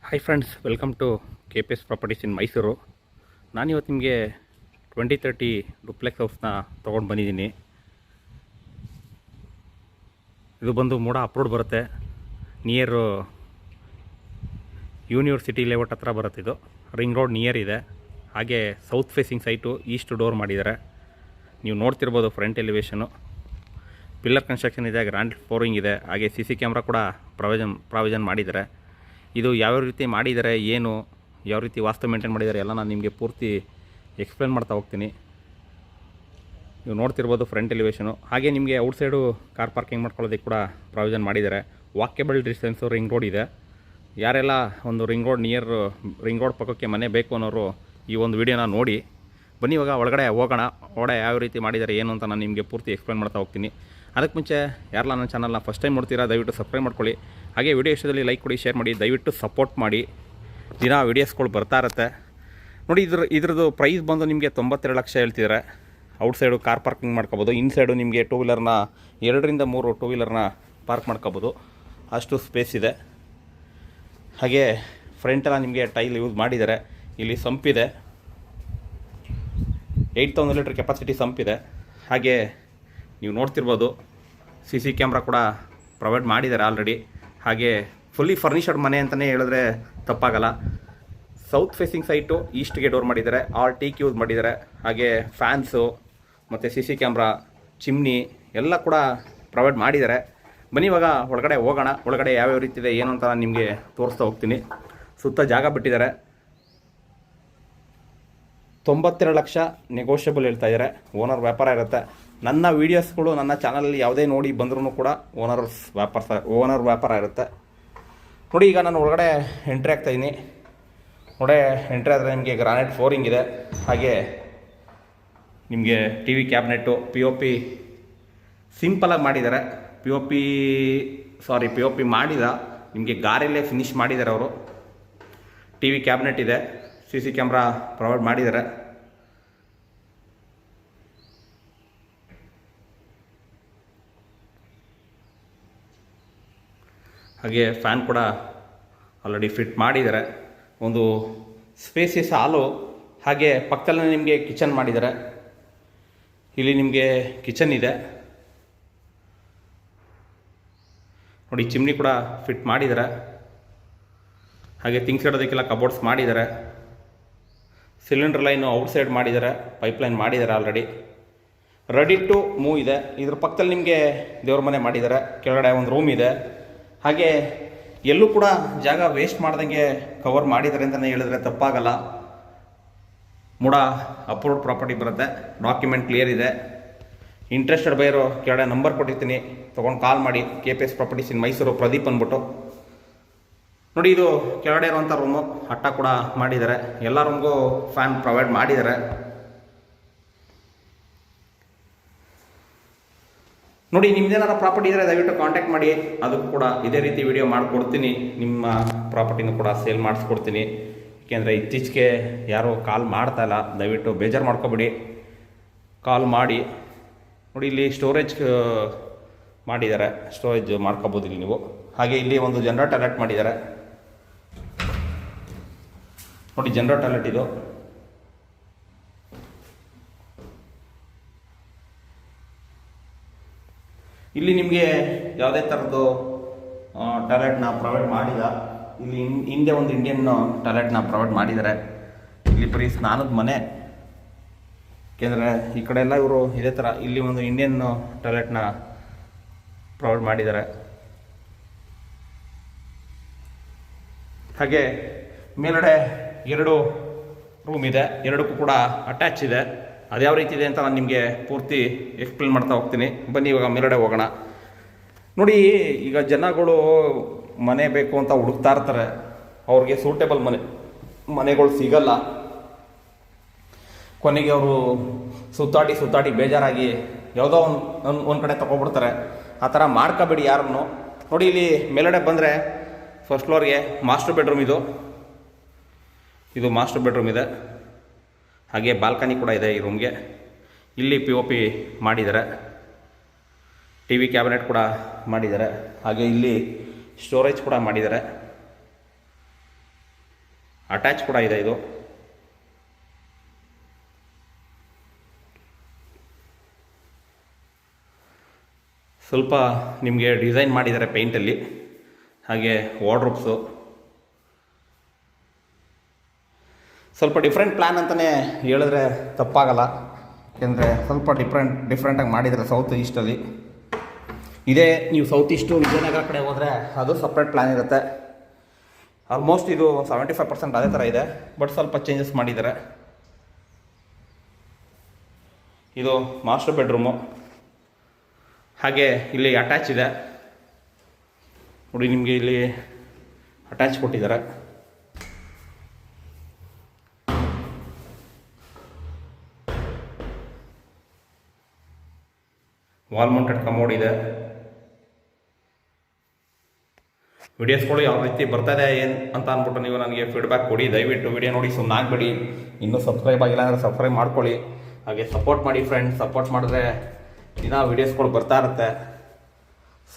Hi friends, welcome to KPS properties in Mysuru. ನಾನಿವತ್ತು ನಿಮಗೆ 2030 duplex house ತೊಗೊಂಡು ಬಂದಿದ್ದೀನಿ. ಇದು ಬಂದು ಮೂಡ ಅಪ್ರೋಡ್ ಬರುತ್ತೆ, ನಿಯರ್ ಯೂನಿವರ್ಸಿಟಿ ಲೇಔಟ್ ಹತ್ರ ಬರುತ್ತೆ. ಇದು ರಿಂಗ್ ರೋಡ್ ನಿಯರ್ ಇದೆ. ಹಾಗೆ south facing site, east door ಮಾಡಿದ್ದಾರೆ. ನೀವು ನೋಡ್ತಿರ್ಬೋದು ಫ್ರಂಟ್ ಎಲಿವೇಷನು. ಪಿಲ್ಲರ್ ಕನ್ಸ್ಟ್ರಕ್ಷನ್ ಇದೆ, ಗ್ರ್ಯಾಂಡ್ ಫ್ಲೋರಿಂಗ್ ಇದೆ. ಹಾಗೆ CC ಕ್ಯಾಮ್ರಾ ಕೂಡ ಪ್ರಾವಿಷನ್ ಮಾಡಿದ್ದಾರೆ. ಇದು ಯಾವ್ಯಾವ ರೀತಿ ಮಾಡಿದ್ದಾರೆ, ಏನು ಯಾವ ರೀತಿ ವಾಸ್ತು ಮೇಂಟೈನ್ ಮಾಡಿದ್ದಾರೆ ಎಲ್ಲ ನಾನು ನಿಮಗೆ ಪೂರ್ತಿ ಎಕ್ಸ್ಪ್ಲೇನ್ ಮಾಡ್ತಾ ಹೋಗ್ತೀನಿ. ನೀವು ನೋಡ್ತಿರ್ಬೋದು ಫ್ರಂಟ್ ಎಲಿವೇಷನು. ಹಾಗೆ ನಿಮಗೆ ಔಟ್ಸೈಡು ಕಾರ್ ಪಾರ್ಕಿಂಗ್ ಮಾಡ್ಕೊಳ್ಳೋದಕ್ಕೆ ಕೂಡ ಪ್ರಾವಿಷನ್ ಮಾಡಿದ್ದಾರೆ. ವಾಕೇಬಲ್ ಡಿಸ್ಟೆನ್ಸು ರಿಂಗ್ ರೋಡ್ ಇದೆ. ಯಾರೆಲ್ಲ ಒಂದು ರಿಂಗ್ ರೋಡ್ ಪಕ್ಕಕ್ಕೆ ಮನೆ ಬೇಕು ಅನ್ನೋರು ಈ ಒಂದು ವಿಡಿಯೋನ ನೋಡಿ ಬನ್ನಿ. ಇವಾಗ ಒಳಗಡೆ ಹೋಗೋಣ. ಒಳಗಡೆ ಯಾವ ರೀತಿ ಮಾಡಿದ್ದಾರೆ ಏನು ಅಂತ ನಾನು ನಿಮಗೆ ಪೂರ್ತಿ ಎಕ್ಸ್ಪ್ಲೇನ್ ಮಾಡ್ತಾ ಹೋಗ್ತೀನಿ. ಅದಕ್ಕೆ ಮುಂಚೆ ಯಾರೆಲ್ಲ ನನ್ನ ಚಾನಲ್ನ ಫಸ್ಟ್ ಟೈಮ್ ನೋಡ್ತೀರಾ ದಯವಿಟ್ಟು ಸಬ್ಸ್ಕ್ರೈಬ್ ಮಾಡ್ಕೊಳ್ಳಿ. ಹಾಗೆ ವಿಡಿಯೋ ಇಷ್ಟದಲ್ಲಿ ಲೈಕ್ ಕೊಡಿ, ಶೇರ್ ಮಾಡಿ, ದಯವಿಟ್ಟು ಸಪೋರ್ಟ್ ಮಾಡಿ. ದಿನ ವೀಡಿಯೋಸ್ಗಳು ಬರ್ತಾ ಇರುತ್ತೆ ನೋಡಿ. ಇದ್ರದ್ದು ಪ್ರೈಸ್ ಬಂದು ನಿಮಗೆ 92 ಲಕ್ಷ ಹೇಳ್ತಿದ್ದಾರೆ. ಔಟ್ಸೈಡು ಕಾರ್ ಪಾರ್ಕಿಂಗ್ ಮಾಡ್ಕೋಬೋದು. ಇನ್ಸೈಡು ನಿಮಗೆ 2 ವೀಲರ್ನ 2 ರಿಂದ 3 2 ವೀಲರ್ನ ಪಾರ್ಕ್ ಮಾಡ್ಕೋಬೋದು, ಅಷ್ಟು ಸ್ಪೇಸ್ ಇದೆ. ಹಾಗೆ ಫ್ರಂಟೆಲ್ಲ ನಿಮಗೆ ಟೈಲ್ ಯೂಸ್ ಮಾಡಿದ್ದಾರೆ. ಇಲ್ಲಿ ಸಂಪಿದೆ, 8000 ಲೀಟ್ರ್ ಕೆಪಾಸಿಟಿ ಸಂಪಿದೆ. ಹಾಗೆ ನೀವು ನೋಡ್ತಿರ್ಬೋದು CC ಕ್ಯಾಮ್ರಾ ಕೂಡ ಪ್ರೊವೈಡ್ ಮಾಡಿದ್ದಾರೆ ಆಲ್ರೆಡಿ. ಹಾಗೆ ಫುಲ್ಲಿ ಫರ್ನಿಷಡ್ ಮನೆ ಅಂತಲೇ ಹೇಳಿದ್ರೆ ತಪ್ಪಾಗಲ್ಲ. ಸೌತ್ ಫೇಸಿಂಗ್ ಸೈಟು, ಈಸ್ಟ್ಗೆ ಡೋರ್ ಮಾಡಿದ್ದಾರೆ, ಆಲ್ ಟೀಕ್ ಯೂಸ್ ಮಾಡಿದ್ದಾರೆ. ಹಾಗೆ ಫ್ಯಾನ್ಸು ಮತ್ತು CC ಕ್ಯಾಮ್ರಾ, ಚಿಮ್ನಿ ಎಲ್ಲ ಕೂಡ ಪ್ರೊವೈಡ್ ಮಾಡಿದ್ದಾರೆ. ಬನ್ನಿ ಇವಾಗ ಒಳಗಡೆ ಹೋಗೋಣ. ಒಳಗಡೆ ಯಾವ್ಯಾವ ರೀತಿ ಇದೆ ಏನು ಅಂತ ನಾನು ನಿಮಗೆ ತೋರಿಸ್ತಾ ಹೋಗ್ತೀನಿ. ಸುತ್ತ ಜಾಗ ಬಿಟ್ಟಿದ್ದಾರೆ. 92 ಲಕ್ಷ ನೆಗೋಷಿಯಬಲ್ ಹೇಳ್ತಾ ಇದ್ದಾರೆ. ಓನರ್ ವ್ಯಾಪಾರ ಇರುತ್ತೆ. ನನ್ನ ವೀಡಿಯೋಸ್ಗಳು ನನ್ನ ಚಾನಲಲ್ಲಿ ಯಾವುದೇ ನೋಡಿ ಬಂದ್ರೂ ಕೂಡ ಓನರ್ ವ್ಯಾಪಾರ ಇರುತ್ತೆ ನೋಡಿ. ಈಗ ನಾನು ಒಳಗಡೆ ಎಂಟ್ರಿ ಆಗ್ತಾಯಿದ್ದೀನಿ. ಎಂಟ್ರಿ ಆದರೆ ನಿಮಗೆ ಗ್ರಾನೈಟ್ ಫ್ಲೋರಿಂಗ್ ಇದೆ. ಹಾಗೆ ನಿಮಗೆ TV ಕ್ಯಾಬಿನೆಟ್ಟು, POP ಸಿಂಪಲಾಗಿ ಮಾಡಿದ್ದಾರೆ. POP ಮಾಡಿದ ನಿಮಗೆ ಗಾರೆಲ್ಲೇ ಫಿನಿಷ್ ಮಾಡಿದ್ದಾರೆ ಅವರು. TV ಕ್ಯಾಬಿನೆಟ್ ಇದೆ, CC ಕ್ಯಾಮ್ರಾ ಪ್ರೊವೈಡ್ ಮಾಡಿದ್ದಾರೆ. ಹಾಗೆ ಫ್ಯಾನ್ ಕೂಡ ಆಲ್ರೆಡಿ ಫಿಟ್ ಮಾಡಿದ್ದಾರೆ. ಒಂದು ಸ್ಪೇಸಿಯಸ್ ಹಾಲು. ಹಾಗೆ ಪಕ್ಕದಲ್ಲೇ ನಿಮಗೆ ಕಿಚನ್ ಮಾಡಿದ್ದಾರೆ. ಇಲ್ಲಿ ನಿಮಗೆ ಕಿಚನ್ ಇದೆ ನೋಡಿ. ಚಿಮ್ನಿ ಕೂಡ ಫಿಟ್ ಮಾಡಿದ್ದಾರೆ. ಹಾಗೆ ಥಿಂಗ್ಸ್ ಇಡೋದಕ್ಕೆಲ್ಲ ಕಬೋರ್ಡ್ಸ್ ಮಾಡಿದ್ದಾರೆ. ಸಿಲಿಂಡರ್ ಲೈನು ಔಟ್ಸೈಡ್ ಮಾಡಿದ್ದಾರೆ, ಪೈಪ್ಲೈನ್ ಮಾಡಿದ್ದಾರೆ ಆಲ್ರೆಡಿ. ರೆಡಿ ಟು ಮೂವ್ ಇದೆ. ಇದ್ರ ಪಕ್ಕದಲ್ಲಿ ನಿಮಗೆ ದೇವ್ರ ಮನೆ ಮಾಡಿದ್ದಾರೆ. ಕೆಳಗಡೆ ಒಂದು ರೂಮ್ ಇದೆ. ಹಾಗೆ ಎಲ್ಲೂ ಕೂಡ ಜಾಗ ವೇಸ್ಟ್ ಮಾಡ್ದಂಗೆ ಕವರ್ ಮಾಡಿದ್ದಾರೆ ಅಂತಲೇ ಹೇಳಿದ್ರೆ ತಪ್ಪಾಗಲ್ಲ. ಮೂಡ ಅಪ್ರೂವ್ಡ್ ಪ್ರಾಪರ್ಟಿ ಬರುತ್ತೆ. ಡಾಕ್ಯುಮೆಂಟ್ ಕ್ಲಿಯರ್ ಇದೆ. ಇಂಟ್ರೆಸ್ಟೆಡ್ ಬೈರು ಕೆಳಗಡೆ ನಂಬರ್ ಕೊಟ್ಟಿರ್ತೀನಿ, ತೊಗೊಂಡು ಕಾಲ್ ಮಾಡಿ. KPS properties in Mysuru, Pradeep ಅಂದ್ಬಿಟ್ಟು ನೋಡಿ. ಇದು ಕೆಳಗಡೆ ಇರುವಂಥ ರೂಮು. ಹಟ್ಟ ಕೂಡ ಮಾಡಿದ್ದಾರೆ. ಎಲ್ಲ ರೂಮ್ಗೂ ಫ್ಯಾನ್ ಪ್ರೊವೈಡ್ ಮಾಡಿದ್ದಾರೆ ನೋಡಿ. ನಿಮ್ದೇನಾರ ಪ್ರಾಪರ್ಟಿ ಇದ್ದರೆ ದಯವಿಟ್ಟು ಕಾಂಟ್ಯಾಕ್ಟ್ ಮಾಡಿ. ಅದಕ್ಕೂ ಕೂಡ ಇದೇ ರೀತಿ ವಿಡಿಯೋ ಮಾಡಿಕೊಡ್ತೀನಿ. ನಿಮ್ಮ ಪ್ರಾಪರ್ಟಿನೂ ಕೂಡ ಸೇಲ್ ಮಾಡಿಸ್ಕೊಡ್ತೀನಿ. ಏಕೆಂದರೆ ಇತ್ತೀಚೆಗೆ ಯಾರೂ ಕಾಲ್ ಮಾಡ್ತಾಯಿಲ್ಲ. ದಯವಿಟ್ಟು ಬೇಜಾರು ಮಾಡ್ಕೊಬೇಡಿ, ಕಾಲ್ ಮಾಡಿ ನೋಡಿ. ಇಲ್ಲಿ ಸ್ಟೋರೇಜ್ ಮಾಡಿದ್ದಾರೆ, ಸ್ಟೋರೇಜ್ ಮಾಡ್ಕೋಬೋದು ಇಲ್ಲಿ ನೀವು. ಹಾಗೆ ಇಲ್ಲಿ ಒಂದು ಜನರಲ್ ಟಾಯ್ಲೆಟ್ ಮಾಡಿದ್ದಾರೆ ನೋಡಿ. ಜನರಲ್ ಟಾಯ್ಲೆಟ್ ಇದು. ಇಲ್ಲಿ ನಿಮಗೆ ಯಾವುದೇ ಥರದ್ದು ಟಾಯ್ಲೆಟ್ನ ಪ್ರೊವೈಡ್ ಮಾಡಿಲ್ಲ. ಇಲ್ಲಿ ಹಿಂದೆ ಒಂದು ಇಂಡಿಯನ್ ಟಾಯ್ಲೆಟ್ನ ಪ್ರೊವೈಡ್ ಮಾಡಿದ್ದಾರೆ. ಇಲ್ಲಿ ಬರೀ ಸ್ನಾನದ ಮನೆ. ಏಕೆಂದರೆ ಈ ಕಡೆ ಎಲ್ಲ ಇವರು ಇದೇ ಥರ ಇಲ್ಲಿ ಒಂದು ಇಂಡಿಯನ್ ಟಾಯ್ಲೆಟ್ನ ಪ್ರೊವೈಡ್ ಮಾಡಿದ್ದಾರೆ. ಹಾಗೆ ಮೇಲ್ಗಡೆ 2 ರೂಮ್ ಇದೆ. ಎರಡಕ್ಕೂ ಕೂಡ ಅಟ್ಯಾಚ್ ಇದೆ. ಅದು ಯಾವ ರೀತಿ ಇದೆ ಅಂತ ನಾನು ನಿಮಗೆ ಪೂರ್ತಿ ಎಕ್ಸ್ಪ್ಲೇನ್ ಮಾಡ್ತಾ ಹೋಗ್ತೀನಿ. ಬನ್ನಿ ಇವಾಗ ಮೇಲ್ಗಡೆ ಹೋಗೋಣ ನೋಡಿ. ಈಗ ಜನಗಳು ಮನೆ ಬೇಕು ಅಂತ ಹುಡುಕ್ತಾ ಇರ್ತಾರೆ. ಅವ್ರಿಗೆ ಸೂಟೇಬಲ್ ಮನೆಗಳು ಸಿಗಲ್ಲ. ಕೊನೆಗೆ ಅವರು ಸುತ್ತಾಡಿ ಬೇಜಾರಾಗಿ ಯಾವುದೋ ಒಂದು ಕಡೆ ತೊಗೊಬಿಡ್ತಾರೆ. ಆ ಥರ ಮಾಡ್ಕೋಬೇಡಿ ಯಾರನ್ನು ನೋಡಿ. ಇಲ್ಲಿ ಮೇಲ್ಗಡೆ ಬಂದರೆ ಫಸ್ಟ್ ಫ್ಲೋರ್ಗೆ ಮಾಸ್ಟರ್ ಬೆಡ್ರೂಮ್. ಇದು ಮಾಸ್ಟರ್ ಬೆಡ್ರೂಮ್ ಇದೆ. ಹಾಗೆ ಬಾಲ್ಕನಿ ಕೂಡ ಇದೆ ಈ ರೂಮ್ಗೆ. ಇಲ್ಲಿ POP ಮಾಡಿದ್ದಾರೆ. TV ಕ್ಯಾಬಿನೆಟ್ ಕೂಡ ಮಾಡಿದ್ದಾರೆ. ಹಾಗೆ ಇಲ್ಲಿ ಸ್ಟೋರೇಜ್ ಕೂಡ ಮಾಡಿದ್ದಾರೆ. ಅಟ್ಯಾಚ್ ಕೂಡ ಇದೆ ಇದು. ಸ್ವಲ್ಪ ನಿಮಗೆ ಡಿಸೈನ್ ಮಾಡಿದ್ದಾರೆ ಪೇಂಟಲ್ಲಿ. ಹಾಗೆ ವಾರ್ಡ್ರೋಬ್ಸು ಸ್ವಲ್ಪ ಡಿಫ್ರೆಂಟ್ ಪ್ಲ್ಯಾನ್ ಅಂತಲೇ ಹೇಳಿದ್ರೆ ತಪ್ಪಾಗಲ್ಲ. ಯಾಕೆಂದರೆ ಸ್ವಲ್ಪ ಡಿಫ್ರೆಂಟಾಗಿ ಮಾಡಿದ್ದಾರೆ ಸೌತ್ ಈಸ್ಟಲ್ಲಿ. ಇದೇ ನೀವು ಸೌತ್ ಈಸ್ಟು ವಿಜಯನಗರ ಕಡೆ ಹೋದರೆ ಅದು ಸಪ್ರೇಟ್ ಪ್ಲ್ಯಾನ್ ಇರುತ್ತೆ. ಆಲ್ಮೋಸ್ಟ್ ಇದು 75% ಅದೇ ಥರ ಇದೆ, ಬಟ್ ಸ್ವಲ್ಪ ಚೇಂಜಸ್ ಮಾಡಿದ್ದಾರೆ. ಇದು ಮಾಸ್ಟರ್ ಬೆಡ್ರೂಮು. ಹಾಗೆ ಇಲ್ಲಿ ಅಟ್ಯಾಚ್ ಇದೆ ನೋಡಿ, ನಿಮಗೆ ಇಲ್ಲಿ ಅಟ್ಯಾಚ್ ಕೊಟ್ಟಿದ್ದಾರೆ. ವಾಲ್ ಮೌಂಟೆಡ್ ಕಮೋಡ್ ಇದೆ. ವಿಡಿಯೋಸ್ಗಳು ಯಾವ ರೀತಿ ಬರ್ತದೆ ಏನು ಅಂತ ಅಂದ್ಬಿಟ್ಟು ನೀವು ನನಗೆ ಫೀಡ್ಬ್ಯಾಕ್ ಕೊಡಿ. ದಯವಿಟ್ಟು ವಿಡಿಯೋ ನೋಡಿ ಸುಮ್ಮನೆ ಆಗಬೇಡಿ. ಇನ್ನೂ ಸಬ್ಸ್ಕ್ರೈಬ್ ಆಗಿಲ್ಲ ಅಂದರೆ ಸಬ್ಸ್ಕ್ರೈಬ್ ಮಾಡ್ಕೊಳ್ಳಿ. ಹಾಗೆ ಸಪೋರ್ಟ್ ಮಾಡಿ ಫ್ರೆಂಡ್ಸ್. ಸಪೋರ್ಟ್ ಮಾಡಿದ್ರೆ ದಿನ ವೀಡಿಯೋಸ್ಗಳು ಬರ್ತಾ ಇರುತ್ತೆ.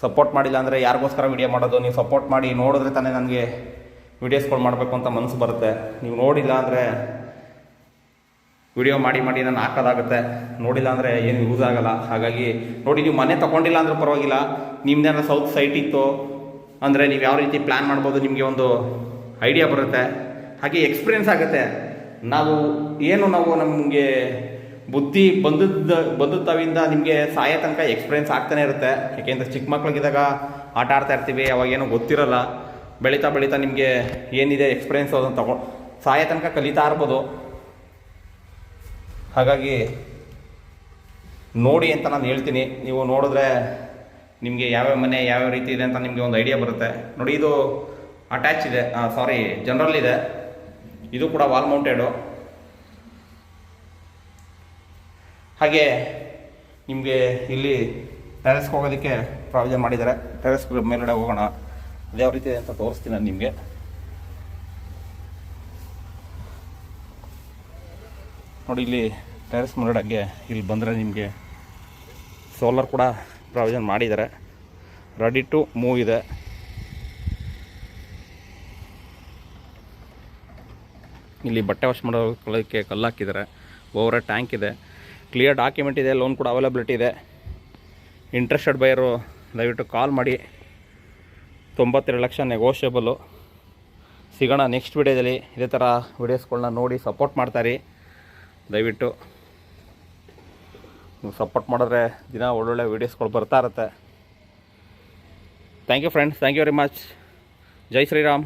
ಸಪೋರ್ಟ್ ಮಾಡಿಲ್ಲ ಅಂದರೆ ಯಾರಿಗೋಸ್ಕರ ವೀಡಿಯೋ ಮಾಡೋದು? ನೀವು ಸಪೋರ್ಟ್ ಮಾಡಿ ನೋಡಿದ್ರೆ ತಾನೇ ನನಗೆ ವೀಡಿಯೋಸ್ಗಳು ಮಾಡಬೇಕು ಅಂತ ಮನಸ್ಸು ಬರುತ್ತೆ. ನೀವು ನೋಡಿಲ್ಲ ಅಂದರೆ ವಿಡಿಯೋ ಮಾಡಿ ನಾನು ಹಾಕೋದಾಗುತ್ತೆ. ನೋಡಿಲ್ಲ ಅಂದರೆ ಏನು ಯೂಸ್ ಆಗೋಲ್ಲ. ಹಾಗಾಗಿ ನೋಡಿ, ನೀವು ಮನೆ ತೊಗೊಂಡಿಲ್ಲ ಅಂದರೂ ಪರವಾಗಿಲ್ಲ, ನಿಮ್ಮದೇನಾದ್ರು ಸೌತ್ ಸೈಟ್ ಇತ್ತು ಅಂದರೆ ನೀವು ಯಾವ ರೀತಿ ಪ್ಲ್ಯಾನ್ ಮಾಡ್ಬೋದು, ನಿಮಗೆ ಒಂದು ಐಡಿಯಾ ಬರುತ್ತೆ. ಹಾಗೆ ಎಕ್ಸ್ಪೀರಿಯೆನ್ಸ್ ಆಗುತ್ತೆ. ನಾವು ನಮಗೆ ಬುದ್ಧಿ ಬಂದದ್ದಾವಿಂದ ನಿಮಗೆ ಸಾಯೋ ತನಕ ಎಕ್ಸ್ಪೀರಿಯೆನ್ಸ್ ಆಗ್ತಾನೆ ಇರುತ್ತೆ. ಯಾಕೆಂದರೆ ಚಿಕ್ಕ ಮಕ್ಳಿಗಿದ್ದಾಗ ಆಟ ಆಡ್ತಾ ಇರ್ತೀವಿ, ಅವಾಗೇನೋ ಗೊತ್ತಿರೋಲ್ಲ. ಬೆಳೀತಾ ನಿಮಗೆ ಏನಿದೆ ಎಕ್ಸ್ಪೀರಿಯೆನ್ಸ್ ಅದನ್ನು ಸಾಯೋ ತನಕ ಕಲಿತಾ ಇರ್ಬೋದು. ಹಾಗಾಗಿ ನೋಡಿ ಅಂತ ನಾನು ಹೇಳ್ತೀನಿ. ನೀವು ನೋಡಿದ್ರೆ ನಿಮಗೆ ಯಾವ್ಯಾವ ಮನೆ ಯಾವ್ಯಾವ ರೀತಿ ಇದೆ ಅಂತ ನಿಮಗೆ ಒಂದು ಐಡಿಯಾ ಬರುತ್ತೆ. ನೋಡಿ, ಇದು ಅಟ್ಯಾಚ್ ಇದೆ, ಜನರಲ್ ಇದೆ. ಇದು ಕೂಡ ವಾಲ್ ಮೌಂಟೆಡು. ಹಾಗೆ ನಿಮಗೆ ಇಲ್ಲಿ ಟೆರೆಸ್ಗೆ ಹೋಗೋದಕ್ಕೆ ಪ್ರಾವಿಷನ್ ಮಾಡಿದ್ದಾರೆ. ಟೆರೆಸ್ ಮೇಲ್ಗಡೆ ಹೋಗೋಣ, ಅದು ಯಾವ ರೀತಿ ಇದೆ ಅಂತ ತೋರಿಸ್ತೀನಿ ನಾನು ನಿಮಗೆ. ನೋಡಿ, ಇಲ್ಲಿ ಟೆರೆಸ್ ಮೇಲ್ಗಡೆಗೆ ಇಲ್ಲಿ ಬಂದರೆ ನಿಮಗೆ ಸೋಲಾರ್ ಕೂಡ ಪ್ರಾವಿಷನ್ ಮಾಡಿದ್ದಾರೆ. ರೆಡಿ ಟು ಮೂವ್ ಇದೆ. ಇಲ್ಲಿ ಬಟ್ಟೆ ವಾಶ್ ಮಾಡೋಕ್ಕೆ ಕಲ್ಲು ಹಾಕಿದ್ದಾರೆ. ಓವರ್ ಟ್ಯಾಂಕ್ ಇದೆ. ಕ್ಲಿಯರ್ ಡಾಕ್ಯುಮೆಂಟ್ ಇದೆ. ಲೋನ್ ಕೂಡ ಅವೈಲಬಿಲಿಟಿ ಇದೆ. ಇಂಟ್ರೆಸ್ಟೆಡ್ ಬೈಯರು ದಯವಿಟ್ಟು ಕಾಲ್ ಮಾಡಿ. 92 ಲಕ್ಷ ನೆಗೋಷಿಯಬಲು. ಸಿಗೋಣ ನೆಕ್ಸ್ಟ್ ವಿಡಿಯೋದಲ್ಲಿ. ಇದೇ ಥರ ವಿಡಿಯೋಸ್ಗಳನ್ನ ನೋಡಿ ಸಪೋರ್ಟ್ ಮಾಡ್ತಾಯಿರಿ. ದಯವಿಟ್ಟು ನೀವು ಸಪೋರ್ಟ್ ಮಾಡಿದ್ರೆ ದಿನ ಒಳ್ಳೊಳ್ಳೆ ವೀಡಿಯೋಸ್ಗಳು ಬರ್ತಾ ಇರುತ್ತೆ. Thank you friends. Thank you very much. ಜೈ ಶ್ರೀರಾಮ್.